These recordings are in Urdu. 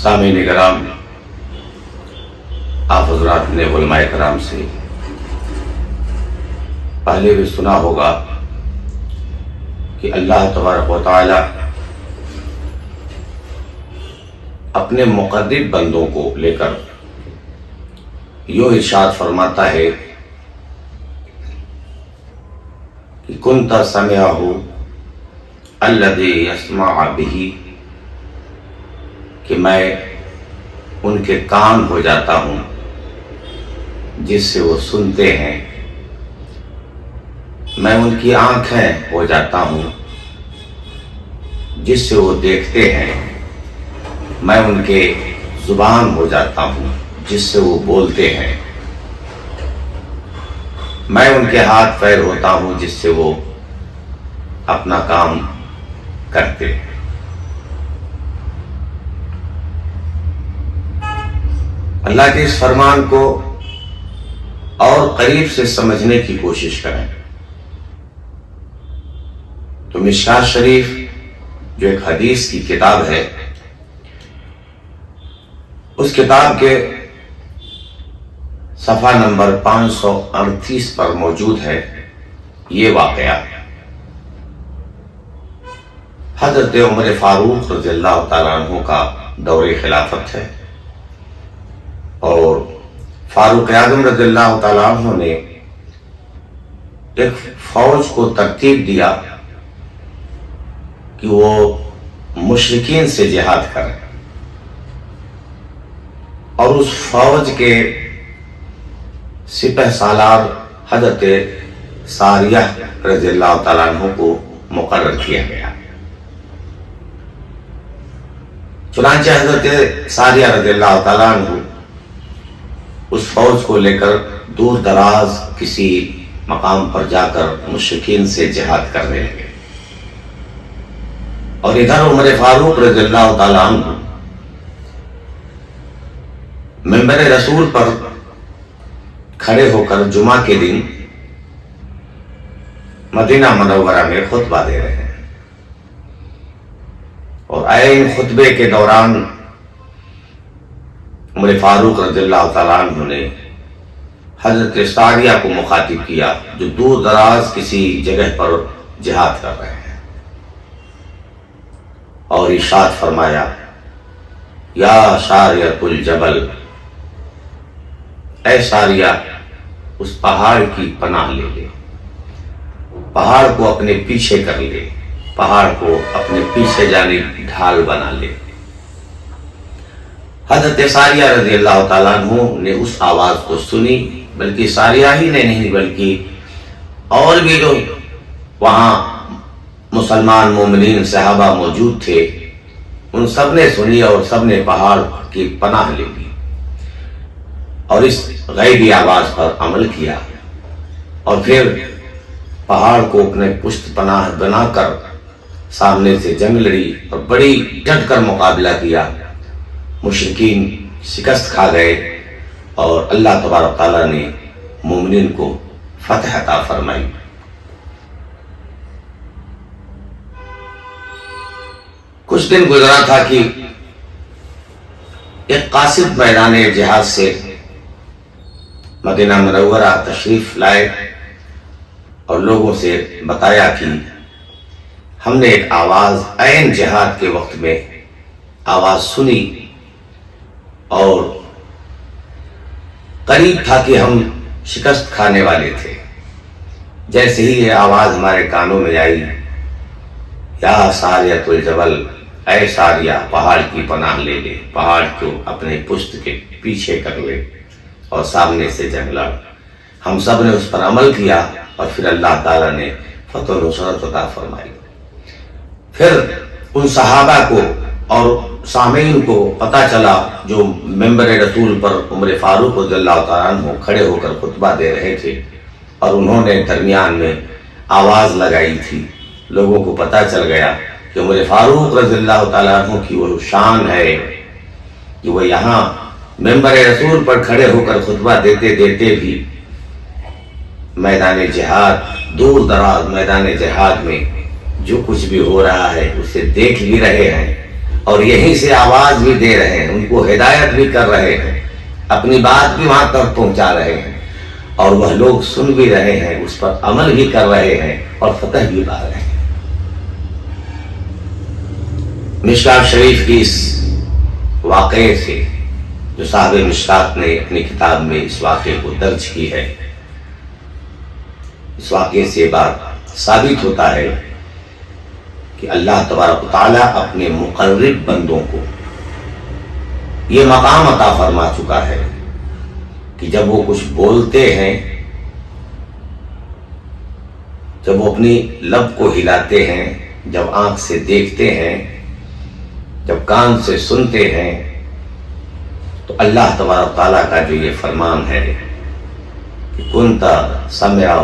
سامعین کرام، آپ حضرات نے علماء کرام سے پہلے بھی سنا ہوگا کہ اللہ تبارک و تعالی اپنے مقرب بندوں کو لے کر یوں ارشاد فرماتا ہے کہ کنت سمعہ الذی یسمع بہ، کہ میں ان کے کان ہو جاتا ہوں جس سے وہ سنتے ہیں، میں ان کی آنکھیں ہو جاتا ہوں جس سے وہ دیکھتے ہیں، میں ان کے زبان ہو جاتا ہوں جس سے وہ بولتے ہیں، میں ان کے ہاتھ پیر ہوتا ہوں جس سے وہ اپنا کام کرتے ہیں۔ اللہ کے اس فرمان کو اور قریب سے سمجھنے کی کوشش کریں تو مشکوٰۃ شریف جو ایک حدیث کی کتاب ہے، اس کتاب کے صفحہ نمبر 538 پر موجود ہے یہ واقعہ۔ حضرت عمر فاروق رضی اللہ تعالیٰ عنہ کا دور خلافت ہے، اور فاروق اعظم رضی اللہ تعالیٰ عنہ نے ایک فوج کو ترتیب دیا کہ وہ مشرکین سے جہاد کریں، اور اس فوج کے سپہ سالار حضرت ساریہ رضی اللہ تعالیٰ عنہ کو مقرر کیا گیا۔ چنانچہ حضرت ساریہ رضی اللہ تعالیٰ عنہ اس فوج کو لے کر دور دراز کسی مقام پر جا کر مشرکین سے جہاد کرنے لگے، اور ادھر عمر فاروق رضی اللہ تعالیٰ عنہ منبر رسول پر کھڑے ہو کر جمعہ کے دن مدینہ منورہ میں خطبہ دے رہے ہیں، اور عین خطبے کے دوران عمر فاروق رضی اللہ تعالیٰ عنہ نے حضرت ساریہ کو مخاطب کیا جو دور دراز کسی جگہ پر جہاد کر رہے ہیں، اور ارشاد فرمایا، یا ساریۃ الجبل، اے ساریہ اس پہاڑ کی پناہ لے لے، پہاڑ کو اپنے پیچھے کر لے، پہاڑ کو اپنے پیچھے جانب ڈھال بنا لے۔ حضرت ساریہ رضی اللہ تعالیٰ عنہ نے اس آواز کو سنی، بلکہ ساریہ ہی نے نہیں بلکہ اور بھی جو وہاں مسلمان مومنین صحابہ موجود تھے ان سب نے سنی، اور سب نے پہاڑ کی پناہ لے لی اور اس غیبی آواز پر عمل کیا، اور پھر پہاڑ کو اپنے پشت پناہ بنا کر سامنے سے جنگ لڑی اور بڑی ڈٹ کر مقابلہ کیا۔ مشرکین شکست کھا گئے، اور اللہ تبارک تعالیٰ نے مومنین کو فتح عطا فرمائی۔ کچھ دن گزرا تھا کہ ایک قاصد میدان جہاد سے مدینہ منورہ تشریف لائے، اور لوگوں سے بتایا کہ ہم نے ایک آواز عین جہاد کے وقت میں آواز سنی، اور قریب تھا کہ ہم شکست کھانے والے تھے۔ جیسے ہی یہ آواز ہمارے کانوں میں آئی، یا ساریۃ الجبل، اے ساریہ پہاڑ کی پناہ لے لے، پہاڑ کو اپنے پشت کے پیچھے کر لے اور سامنے سے جنگ لڑ۔ ہم سب نے اس پر عمل کیا، اور پھر اللہ تعالیٰ نے فتح و نصرت عطا فرمائی۔ پھر ان صحابہ کو اور سامعین کو پتہ چلا جو منبر رسول پر عمر فاروق رضی اللہ تعالیٰ عنہ کھڑے ہو کر خطبہ دے رہے تھے، اور انہوں نے درمیان میں آواز لگائی تھی۔ لوگوں کو پتہ چل گیا کہ عمر فاروق رضی اللہ تعالیٰ عنہ کی وہ شان ہے کہ وہ یہاں منبر رسول پر کھڑے ہو کر خطبہ دیتے دیتے بھی میدان جہاد، دور دراز میدان جہاد میں جو کچھ بھی ہو رہا ہے اسے دیکھ بھی رہے ہیں، اور یہیں سے آواز بھی دے رہے ہیں، ان کو ہدایت بھی کر رہے ہیں، اپنی بات بھی وہاں تک پہنچا رہے ہیں، اور وہ لوگ سن بھی رہے ہیں، اس پر عمل بھی کر رہے ہیں اور فتح بھی پا رہے ہیں۔ مشکات شریف کی اس واقعے سے جو صاحب مشکات نے اپنی کتاب میں اس واقعے کو درج کی ہے، اس واقعے سے بات ثابت ہوتا ہے کہ اللہ تبارک و تعالیٰ اپنے مقرب بندوں کو یہ مقام عطا فرما چکا ہے کہ جب وہ کچھ بولتے ہیں، جب وہ اپنی لب کو ہلاتے ہیں، جب آنکھ سے دیکھتے ہیں، جب کان سے سنتے ہیں، تو اللہ تبارک تعالیٰ کا جو یہ فرمان ہے کہ کنت سمعہ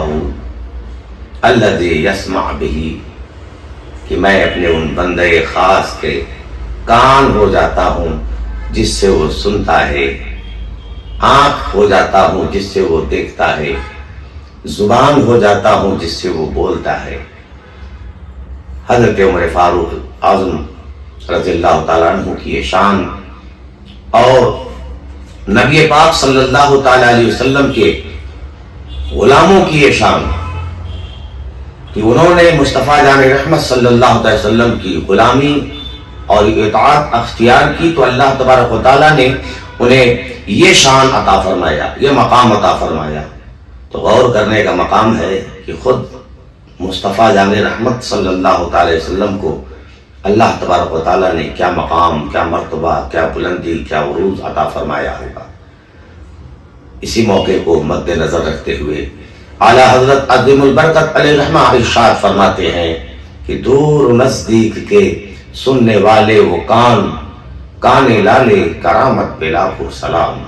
الذی یسمع بہ، کہ میں اپنے ان بندے خاص کے کان ہو جاتا ہوں جس سے وہ سنتا ہے، آنکھ ہو جاتا ہوں جس سے وہ دیکھتا ہے، زبان ہو جاتا ہوں جس سے وہ بولتا ہے۔ حضرت عمر فاروق اعظم رضی اللہ تعالیٰ عنہ کی یہ شان، اور نبی پاک صلی اللہ تعالیٰ علیہ وسلم کے غلاموں کی یہ شان کہ انہوں نے مصطفیٰ جان رحمت صلی اللہ علیہ وسلم کی غلامی اور اطاعت اختیار کی، تو اللہ تبارک و تعالیٰ نے انہیں یہ شان عطا فرمایا، یہ مقام عطا فرمایا۔ تو غور کرنے کا مقام ہے کہ خود مصطفیٰ جان رحمت صلی اللہ علیہ وسلم کو اللہ تبارک و تعالیٰ نے کیا مقام، کیا مرتبہ، کیا بلندی، کیا عروج عطا فرمایا ہوگا۔ اسی موقع کو مد نظر رکھتے ہوئے اعلیٰ حضرت عظیم البرکت علیہ رحمہ ارشاد فرماتے ہیں کہ دور نزدیک کے سننے والے وہ کان، کان لالے کرامت پہ لاکھوں سلام۔